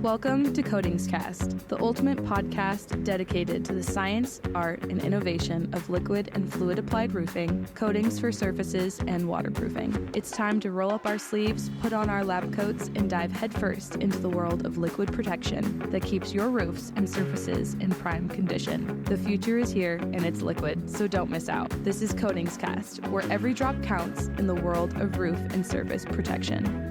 Welcome to Coatingscast, the ultimate podcast dedicated to the science, art, and innovation of liquid and fluid applied roofing, coatings for surfaces, and waterproofing. It's time to roll up our sleeves, put on our lab coats, and dive headfirst into the world of liquid protection that keeps your roofs and surfaces in prime condition. The future is here, and it's liquid, so don't miss out. This is Coatingscast, where every drop counts in the world of roof and surface protection.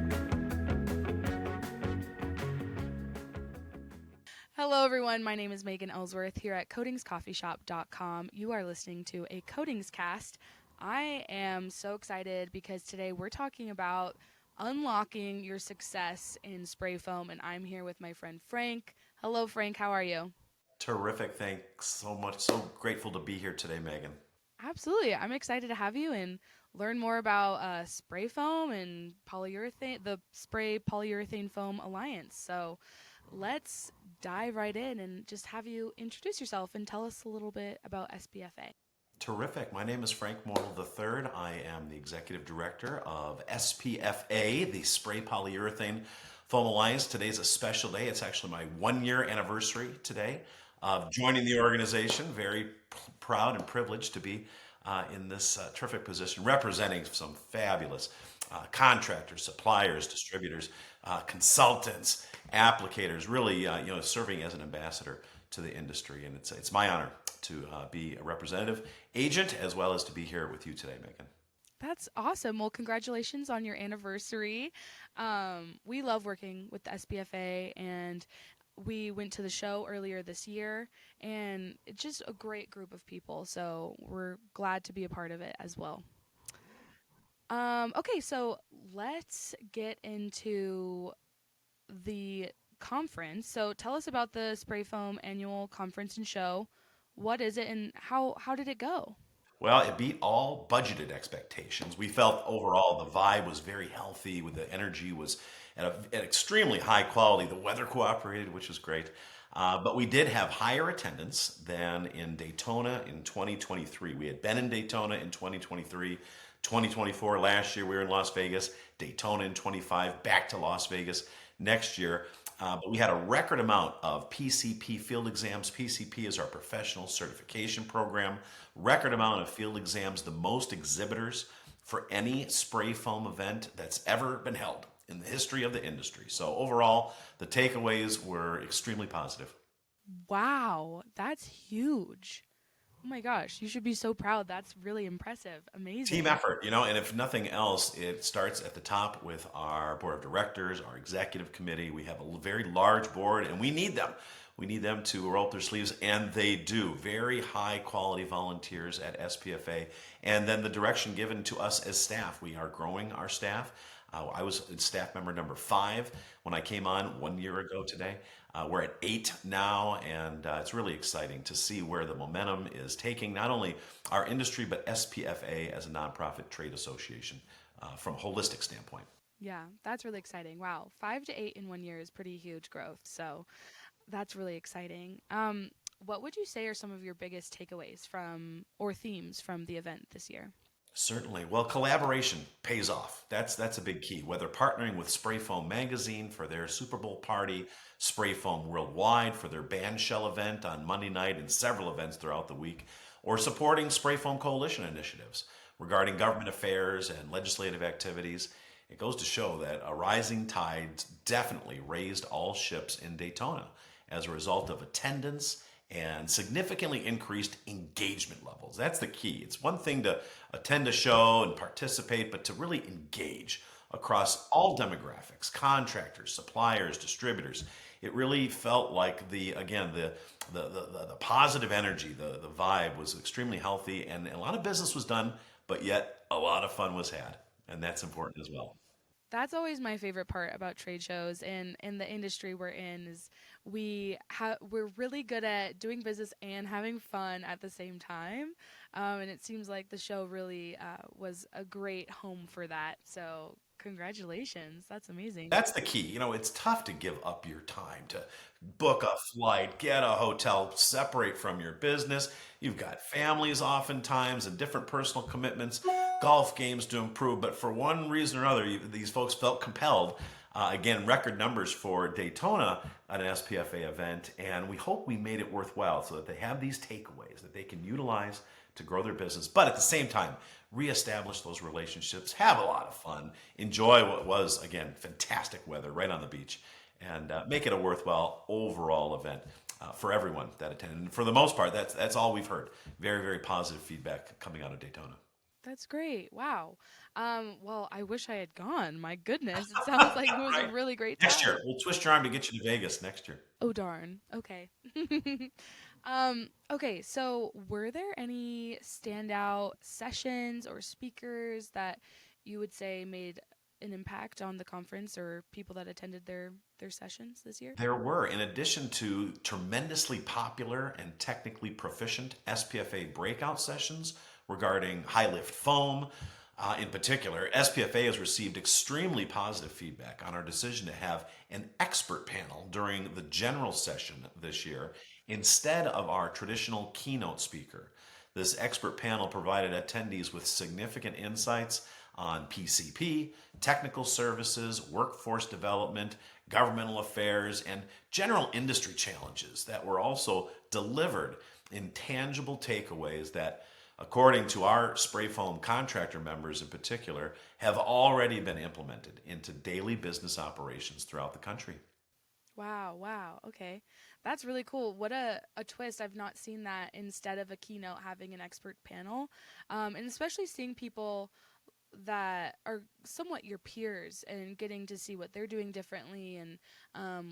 Hello, everyone. My name is Megan Ellsworth here at coatingscoffeeshop.com. You are listening to a Coatingscast. I am so excited because today we're talking about unlocking your success in spray foam, and I'm here with my friend Frank. Hello, Frank. How are you? Terrific. Thanks so much. So grateful to be here today, Megan. Absolutely. I'm excited to have you and learn more about spray foam and polyurethane, the Spray Polyurethane Foam Alliance. So let's dive right in and just have you introduce yourself and tell us a little bit about SPFA. Terrific. My name is Frank Morrill III. I am the Executive Director of SPFA, the Spray Polyurethane Foam Alliance. Today's a special day. It's actually my 1 year anniversary today of joining the organization. Very proud and privileged to be in this terrific position, representing some fabulous contractors, suppliers, distributors, consultants, applicators, really serving as an ambassador to the industry. And it's my honor to be a representative agent as well as to be here with you today, Megan. That's awesome. Well, congratulations on your anniversary. We love working with the SPFA, and we went to the show earlier this year, and it's just a great group of people. So we're glad to be a part of it as well. Okay, so let's get into the conference. So tell us about the Spray Foam Annual Conference and Show. What is it, and how did it go? Well, it beat all budgeted expectations. We felt overall the vibe was very healthy, with the energy was at extremely high quality. The weather cooperated, which was great. But we did have higher attendance than in Daytona in 2023. We had been in Daytona in 2023, 2024 last year we were in Las Vegas, Daytona in 25, back to Las Vegas next year. But we had a record amount of PCP field exams. PCP is our professional certification program. Record amount of field exams, the most exhibitors for any spray foam event that's ever been held in the history of the industry. So overall, the takeaways were extremely positive. Wow, that's huge. Oh my gosh, you should be so proud. That's really impressive. Team Amazing. effort, and if nothing else, it starts at the top with our board of directors, our executive committee. We have a very large board, and we need them. We need them to roll up their sleeves, and they do. Very high quality volunteers at SPFA, and then the direction given to us as staff. We are growing our staff. I was staff member number 5 when I came on 1 year ago today. We're at 8 now, and it's really exciting to see where the momentum is taking not only our industry, but SPFA as a nonprofit trade association from a holistic standpoint. Yeah, that's really exciting. Wow, 5 to 8 in 1 year is pretty huge growth. So that's really exciting. What would you say are some of your biggest takeaways from or themes from the event this year? Certainly. Well, collaboration pays off. That's a big key. Whether partnering with Spray Foam Magazine for their Super Bowl party, Spray Foam Worldwide for their band shell event on Monday night, and several events throughout the week, or supporting Spray Foam Coalition initiatives regarding government affairs and legislative activities, it goes to show that a rising tide definitely raised all ships in Daytona as a result of attendance and significantly increased engagement levels. That's the key. It's one thing to attend a show and participate, but to really engage across all demographics, contractors, suppliers, distributors. It really felt like the positive energy, the vibe was extremely healthy, and a lot of business was done, but yet a lot of fun was had, and that's important as well. That's always my favorite part about trade shows and in the industry we're in is we're really good at doing business and having fun at the same time, and it seems like the show really was a great home for that. So congratulations, that's amazing. That's the key. It's tough to give up your time to book a flight, get a hotel, separate from your business. You've got families oftentimes and different personal commitments, golf games to improve. But for one reason or another, these folks felt compelled Again, record numbers for Daytona at an SPFA event, and we hope we made it worthwhile so that they have these takeaways that they can utilize to grow their business, but at the same time, reestablish those relationships, have a lot of fun, enjoy what was, again, fantastic weather right on the beach, and make it a worthwhile overall event for everyone that attended. And for the most part, that's all we've heard. Very, very positive feedback coming out of Daytona. That's great. Wow. Well, I wish I had gone. My goodness, it sounds like it was a Right. really great Next time. year, we'll twist your arm to get you to Vegas next year. Oh darn. Okay. Okay, so were there any standout sessions or speakers that you would say made an impact on the conference or people that attended their sessions this year? There were, in addition to tremendously popular and technically proficient SPFA breakout sessions regarding high lift foam. In particular, SPFA has received extremely positive feedback on our decision to have an expert panel during the general session this year instead of our traditional keynote speaker. This expert panel provided attendees with significant insights on PCP, technical services, workforce development, governmental affairs, and general industry challenges that were also delivered in tangible takeaways that, according to our spray foam contractor members in particular, have already been implemented into daily business operations throughout the country. Wow, wow. Okay. That's really cool. What a twist. I've not seen that instead of a keynote having an expert panel. And especially seeing people that are somewhat your peers and getting to see what they're doing differently and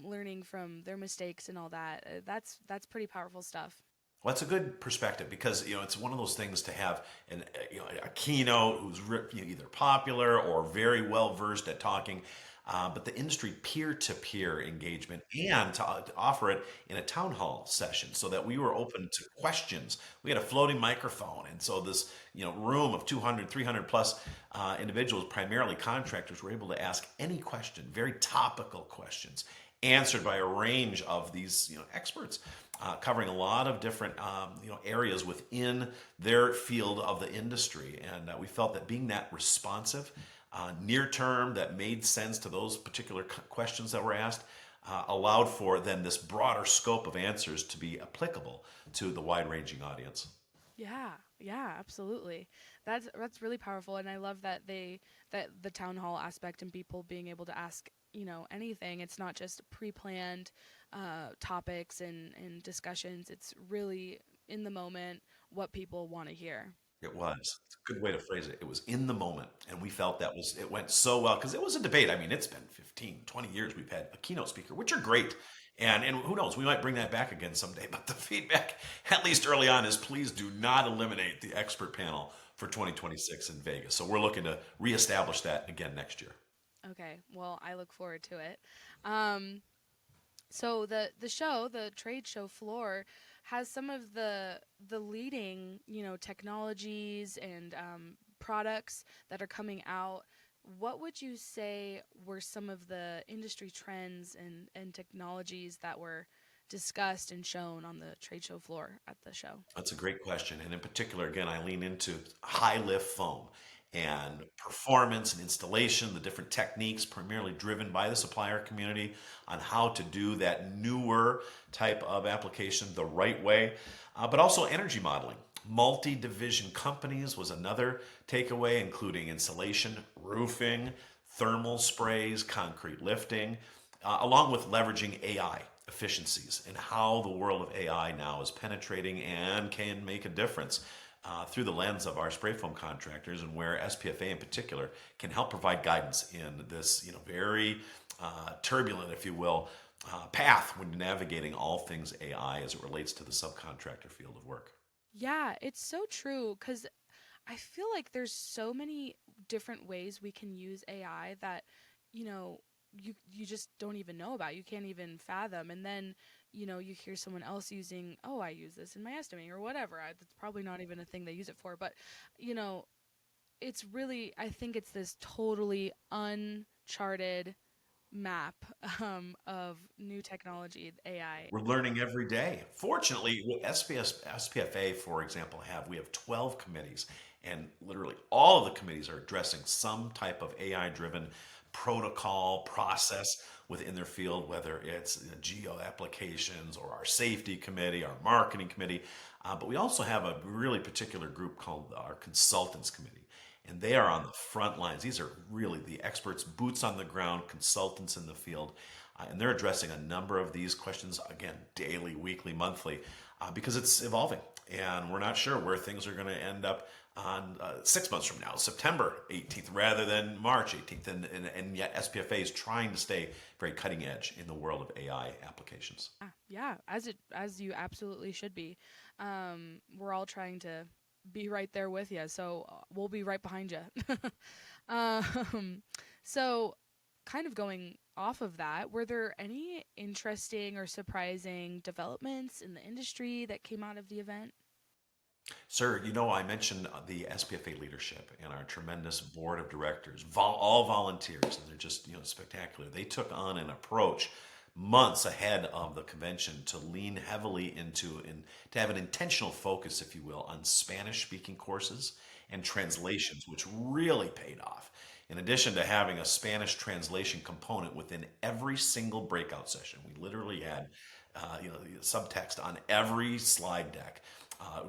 learning from their mistakes and all that. That's pretty powerful stuff. Well, that's a good perspective because it's one of those things to have a keynote who's either popular or very well versed at talking, but the industry peer-to-peer engagement and to offer it in a town hall session so that we were open to questions. We had a floating microphone, and so this room of 200, 300 plus individuals, primarily contractors, were able to ask any question, very topical questions, answered by a range of these experts, covering a lot of different areas within their field of the industry. And we felt that being that responsive, near term, that made sense to those particular questions that were asked, allowed for then this broader scope of answers to be applicable to the wide ranging audience. Yeah, yeah, absolutely. That's really powerful, and I love that the town hall aspect and people being able to ask anything. It's not just pre-planned topics and discussions. It's really in the moment what people want to hear. It was. It's a good way to phrase it. It was in the moment. And we felt it went so well because it was a debate. I mean, it's been 15, 20 years we've had a keynote speaker, which are great. And who knows, we might bring that back again someday. But the feedback, at least early on, is please do not eliminate the expert panel for 2026 in Vegas. So we're looking to reestablish that again next year. Okay, well, I look forward to it. Um, so the trade show floor, has some of the leading technologies and products that are coming out. What would you say were some of the industry trends and technologies that were discussed and shown on the trade show floor at the show? That's a great question. And in particular, again, I lean into high lift foam and performance and installation, the different techniques primarily driven by the supplier community on how to do that newer type of application the right way, but also energy modeling. Multi-division companies was another takeaway, including insulation, roofing, thermal sprays, concrete lifting, along with leveraging AI efficiencies and how the world of AI now is penetrating and can make a difference through the lens of our spray foam contractors, and where SPFA in particular can help provide guidance in this very turbulent, if you will, path when navigating all things AI as it relates to the subcontractor field of work. Yeah, it's so true because I feel like there's so many different ways we can use AI that, you know, you just don't even know about. You can't even fathom. And then, you hear someone else using, oh, I use this in my estimating or whatever. That's probably not even a thing they use it for. But, you know, it's really, I think it's this totally uncharted map of new technology, AI. We're learning every day. Fortunately, with SPFA, for example, we have 12 committees, and literally all of the committees are addressing some type of AI-driven protocol process within their field, whether it's geo applications or our safety committee, our marketing committee. But we also have a really particular group called our consultants committee. And they are on the front lines. These are really the experts, boots on the ground, consultants in the field. And they're addressing a number of these questions, again, daily, weekly, monthly, because it's evolving. And we're not sure where things are going to end up on 6 months from now, September 18th, rather than March 18th. And yet SPFA is trying to stay very cutting edge in the world of AI applications. Yeah, as you absolutely should be. We're all trying to be right there with you, so we'll be right behind you. um, so, kind of going off of that, were there any interesting or surprising developments in the industry that came out of the event? Sir, I mentioned the SPFA leadership and our tremendous board of directors, all volunteers, and they're just, spectacular. They took on an approach months ahead of the convention to lean heavily into and to have an intentional focus, if you will, on Spanish speaking courses and translations, which really paid off. In addition to having a Spanish translation component within every single breakout session, we literally had subtext on every slide deck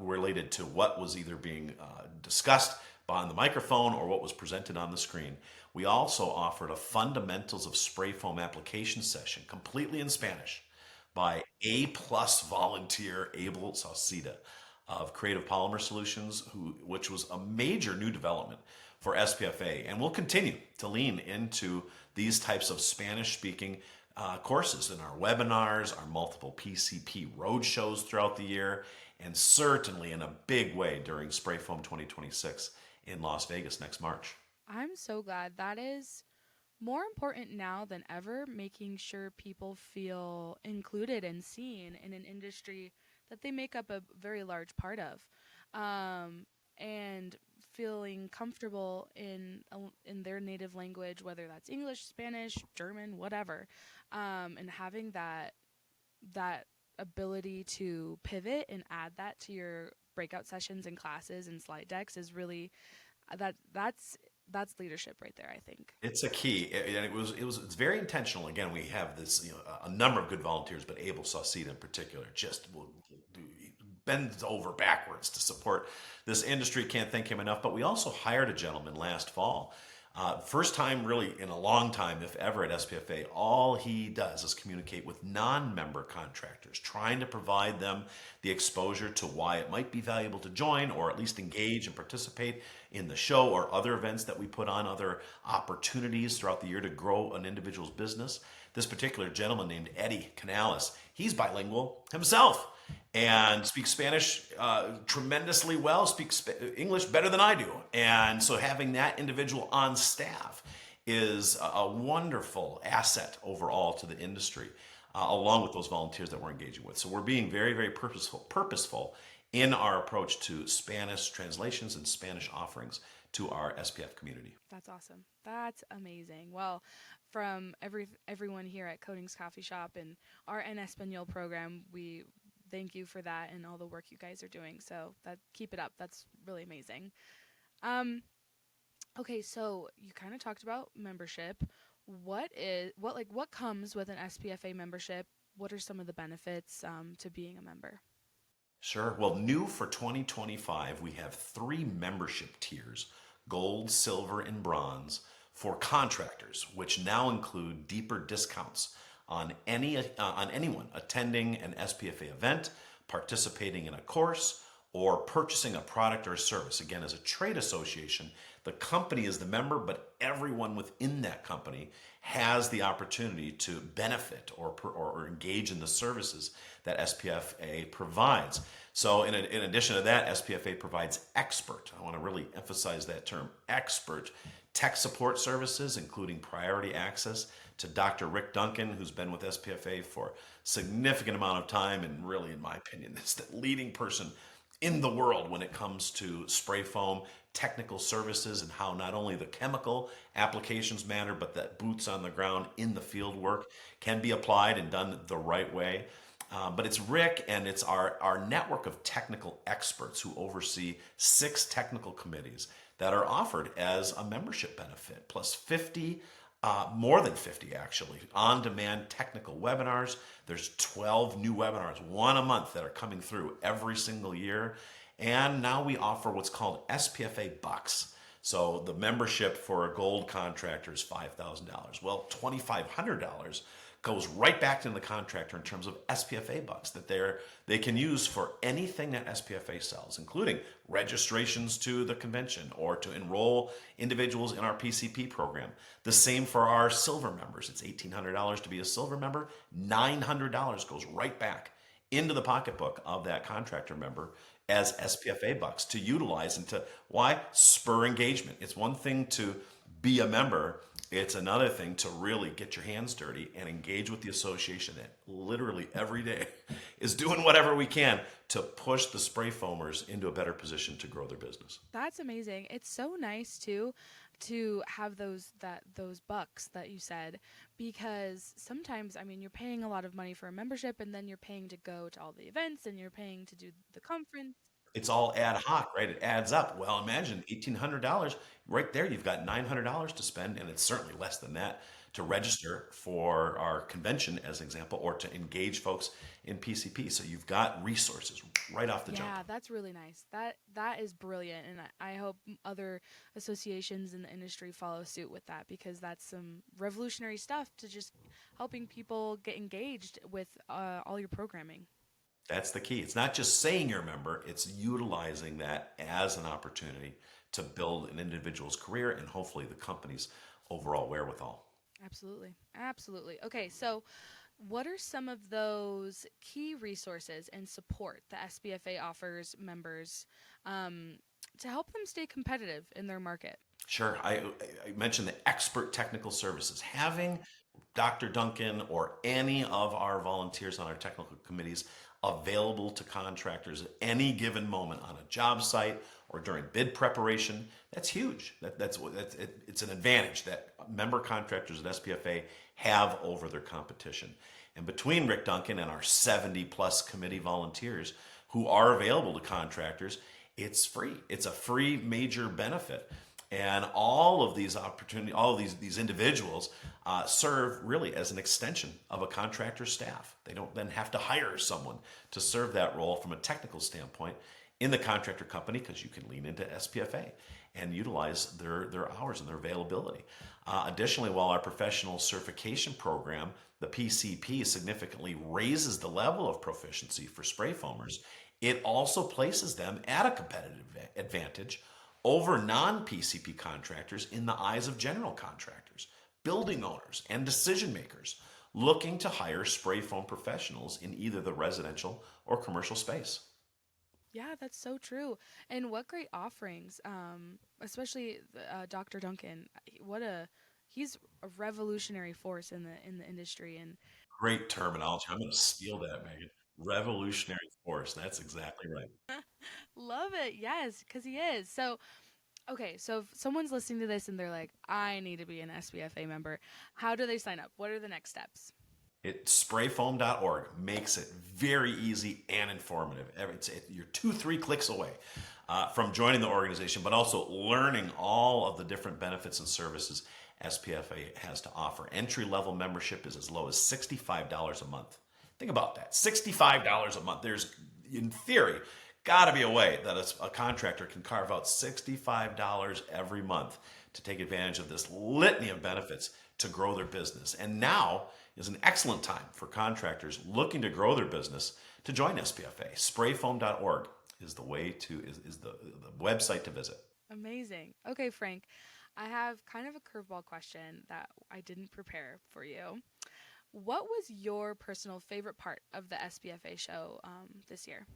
related to what was either being discussed on the microphone or what was presented on the screen. We also offered a fundamentals of spray foam application session completely in Spanish by A-plus volunteer Abel Sauceda of Creative Polymer Solutions, which was a major new development for SPFA. And we'll continue to lean into these types of Spanish-speaking courses in our webinars, our multiple PCP roadshows throughout the year, and certainly in a big way during Spray Foam 2026 in Las Vegas next March. I'm so glad. That is more important now than ever, making sure people feel included and seen in an industry that they make up a very large part of, and feeling comfortable in their native language, whether that's English, Spanish, German, whatever, and having that ability to pivot and add that to your breakout sessions and classes and slide decks is really that's leadership right there, I think. It's a key, and it's very intentional. Again, we have this, a number of good volunteers, but Abel Sauceda in particular just will bends over backwards to support this industry. Can't thank him enough. But we also hired a gentleman last fall. First time really in a long time, if ever, at SPFA. All he does is communicate with non-member contractors, trying to provide them the exposure to why it might be valuable to join or at least engage and participate in the show or other events that we put on, other opportunities throughout the year to grow an individual's business. This particular gentleman named Eddie Canales, he's bilingual himself and speaks Spanish tremendously well, speaks English better than I do. And so having that individual on staff is a wonderful asset overall to the industry, along with those volunteers that we're engaging with. So we're being very, very purposeful in our approach to Spanish translations and Spanish offerings to our SPF community. That's awesome. That's amazing. Well, from everyone here at Coding's Coffee Shop and our En Español program, we thank you for that and all the work you guys are doing. So keep it up. That's really amazing. Okay, so you kind of talked about membership. What comes with an SPFA membership? What are some of the benefits to being a member? Sure. Well, new for 2025, we have 3 membership tiers: gold, silver, and bronze for contractors, which now include deeper discounts on anyone attending an SPFA event, participating in a course, or purchasing a product or service. Again, as a trade association, the company is the member, but everyone within that company has the opportunity to benefit or engage in the services that SPFA provides. So in addition to that, SPFA provides expert, I want to really emphasize that term, expert tech support services, including priority access to Dr. Rick Duncan, who's been with SPFA for a significant amount of time and really, in my opinion, is the leading person in the world when it comes to spray foam technical services and how not only the chemical applications matter, but that boots on the ground in the field work can be applied and done the right way. But it's Rick and it's our network of technical experts who oversee 6 technical committees that are offered as a membership benefit, plus 50 More than 50, actually. On demand technical webinars. There's 12 new webinars, one a month, that are coming through every single year. And now we offer what's called SPFA Bucks. So the membership for a gold contractor is $5,000. Well, $2,500 goes right back into the contractor in terms of SPFA bucks that they can use for anything that SPFA sells, including registrations to the convention or to enroll individuals in our PCP program. The same for our silver members. It's $1,800 to be a silver member. $900 goes right back into the pocketbook of that contractor member as SPFA bucks to utilize and to why spur engagement. It's one thing to be a member. It's another thing to really get your hands dirty and engage with the association that literally every day is doing whatever we can to push the spray foamers into a better position to grow their business. That's amazing. It's so nice too to have those bucks that you said, because sometimes, I mean, you're paying a lot of money for a membership, and then you're paying to go to all the events, and you're paying to do the conference. It's all ad hoc, right? It adds up. Well, imagine $1,800 right there. You've got $900 to spend, and it's certainly less than that to register for our convention, as an example, or to engage folks in PCP. So you've got resources right off the jump. Yeah, that's really nice. That is brilliant, and I hope other associations in the industry follow suit with that, because that's some revolutionary stuff to just helping people get engaged with all your programming. That's the key. It's not just saying you're a member, it's utilizing that as an opportunity to build an individual's career and hopefully the company's overall wherewithal. Absolutely. Absolutely. Okay, so what are some of those key resources and support the SBFA offers members to help them stay competitive in their market? Sure. I mentioned the expert technical services. Having Dr. Duncan or any of our volunteers on our technical committees available to contractors at any given moment on a job site or during bid preparation, that's huge. It's an advantage that member contractors at SPFA have over their competition. And between Rick Duncan and our 70 plus committee volunteers who are available to contractors, it's free. It's a free major benefit. And all of these opportunities, all of these individuals serve really as an extension of a contractor's staff. They don't then have to hire someone to serve that role from a technical standpoint in the contractor company, because you can lean into SPFA and utilize their hours and their availability. Additionally, while our professional certification program, the PCP, significantly raises the level of proficiency for spray foamers, it also places them at a competitive advantage over non-PCP contractors in the eyes of general contractors, building owners, and decision makers looking to hire spray foam professionals in either the residential or commercial space. Yeah, that's so true. And what great offerings, especially Dr. Duncan. He's a revolutionary force in the industry, and Great terminology. I'm going to steal that, Megan. Revolutionary force. That's exactly right. love it. Yes, because he is. So, okay, so if someone's listening to this and they're like, I need to be an SBFA member, how do they sign up? What are the next steps? Sprayfoam.org makes it very easy and informative. You're 2-3 clicks away from joining the organization, but also learning all of the different benefits and services SPFA has to offer. Entry-level membership is as low as $65 a month. Think about that, $65 a month. There's, in theory, got to be a way that a contractor can carve out $65 every month to take advantage of this litany of benefits to grow their business. And now is an excellent time for contractors looking to grow their business to join SPFA. Sprayfoam.org is the way to is the website to visit. Amazing. Okay, Frank, I have kind of a curveball question that I didn't prepare for you. What was your personal favorite part of the SBFA show this year?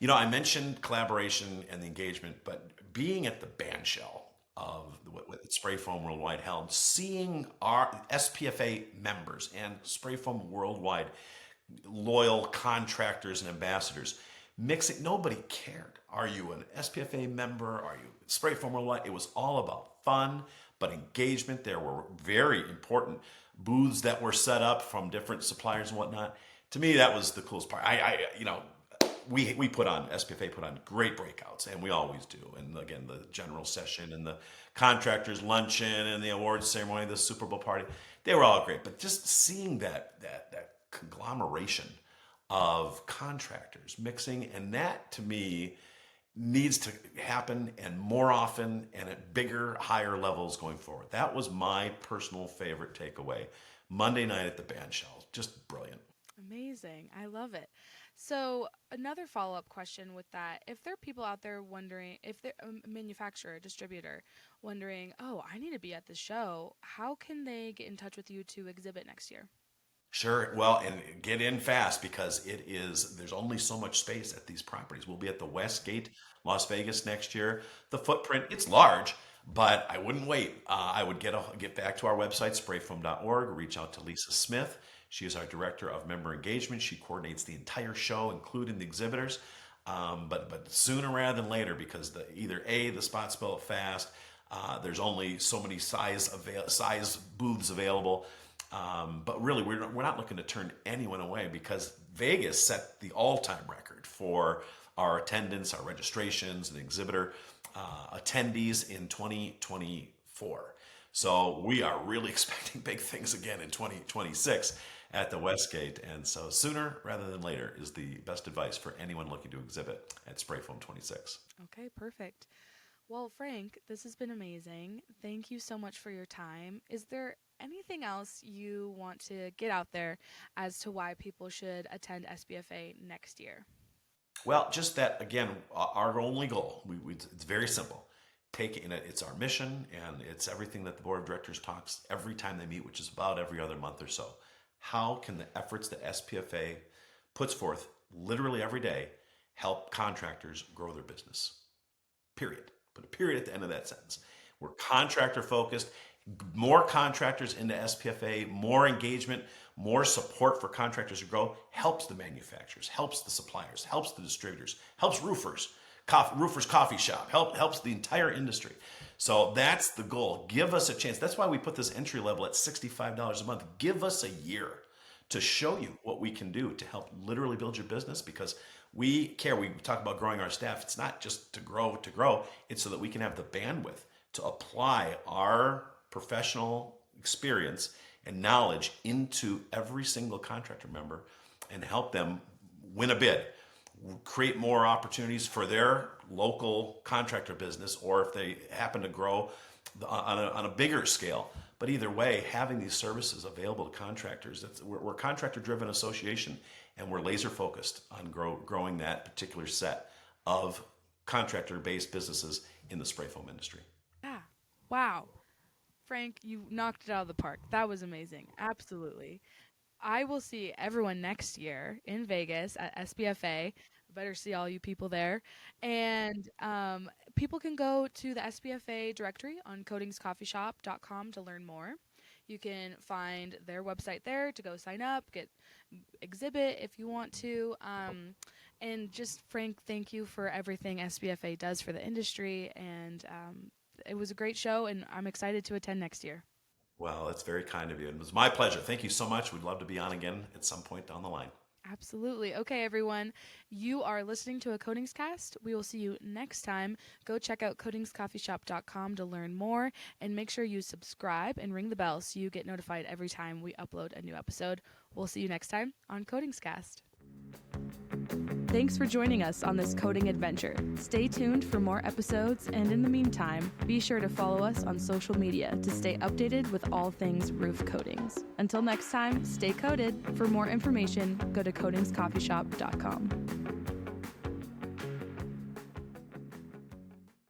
You know, I mentioned collaboration and the engagement, but being at the band shell of what Spray Foam Worldwide held, seeing our SPFA members and Spray Foam Worldwide loyal contractors and ambassadors mixing, nobody cared. Are you an SPFA member? Are you Spray Foam Worldwide? It was all about fun, but engagement. There were very important booths that were set up from different suppliers and whatnot. To me, that was the coolest part. we put on, SPFA put on great breakouts, and we always do. And again, the general session and the contractors luncheon and the awards ceremony, the Super Bowl party, they were all great. But just seeing that conglomeration of contractors mixing, and that to me needs to happen, and more often and at bigger, higher levels going forward. That was my personal favorite takeaway. Monday night at the band shell, just brilliant. Amazing. I love it. So another follow-up question with that, if there are people out there wondering, if they're a manufacturer, a distributor, wondering, oh, I need to be at the show, how can they get in touch with you to exhibit next year? Sure. Well, and get in fast, because there's only so much space at these properties. We'll be at the Westgate, Las Vegas next year. The footprint, it's large, but I wouldn't wait. I would get back to our website, sprayfoam.org, reach out to Lisa Smith. She is our Director of Member Engagement. She coordinates the entire show, including the exhibitors. But sooner rather than later, because the spots fill up fast. There's only so many size booths available. But really, we're not looking to turn anyone away, because Vegas set the all-time record for our attendance, our registrations, and exhibitor attendees in 2024. So we are really expecting big things again in 2026 at the Westgate. And so sooner rather than later is the best advice for anyone looking to exhibit at Sprayfoam 26. Okay, perfect. Well, Frank, this has been amazing. Thank you so much for your time. Is there anything else you want to get out there as to why people should attend SPFA next year? Well, just that, again, our only goal, it's very simple. It's our mission, and it's everything that the board of directors talks every time they meet, which is about every other month or so. How can the efforts that SPFA puts forth literally every day help contractors grow their business? Period. Put a period at the end of that sentence. We're contractor focused. More contractors into SPFA, more engagement, more support for contractors to grow helps the manufacturers, helps the suppliers, helps the distributors, helps roofers. Roofers Coffee Shop helps the entire industry. So that's the goal. Give us a chance. That's why we put this entry level at $65 a month. Give us a year to show you what we can do to help literally build your business, because we care. We talk about growing our staff. It's not just to grow. It's so that we can have the bandwidth to apply our professional experience and knowledge into every single contractor member and help them win a bid, create more opportunities for their local contractor business, or if they happen to grow on a bigger scale. But either way, having these services available to contractors, we're a contractor-driven association, and we're laser-focused on growing that particular set of contractor-based businesses in the spray foam industry. Yeah. Wow. Frank, you knocked it out of the park. That was amazing. Absolutely. I will see everyone next year in Vegas at SPFA. Better see all you people there. And people can go to the SPFA directory on coatingscoffeeshop.com to learn more. You can find their website there to go sign up, exhibit if you want to. And just, Frank, thank you for everything SPFA does for the industry. And it was a great show, and I'm excited to attend next year. Well, that's very kind of you. It was my pleasure. Thank you so much. We'd love to be on again at some point down the line. Absolutely. Okay, everyone. You are listening to a Coatings Cast. We will see you next time. Go check out coatingscoffeeshop.com to learn more, and make sure you subscribe and ring the bell so you get notified every time we upload a new episode. We'll see you next time on Coatings Cast. Thanks for joining us on this coating adventure. Stay tuned for more episodes, and in the meantime, be sure to follow us on social media to stay updated with all things roof coatings. Until next time, stay coated. For more information, go to coatingscoffeeshop.com.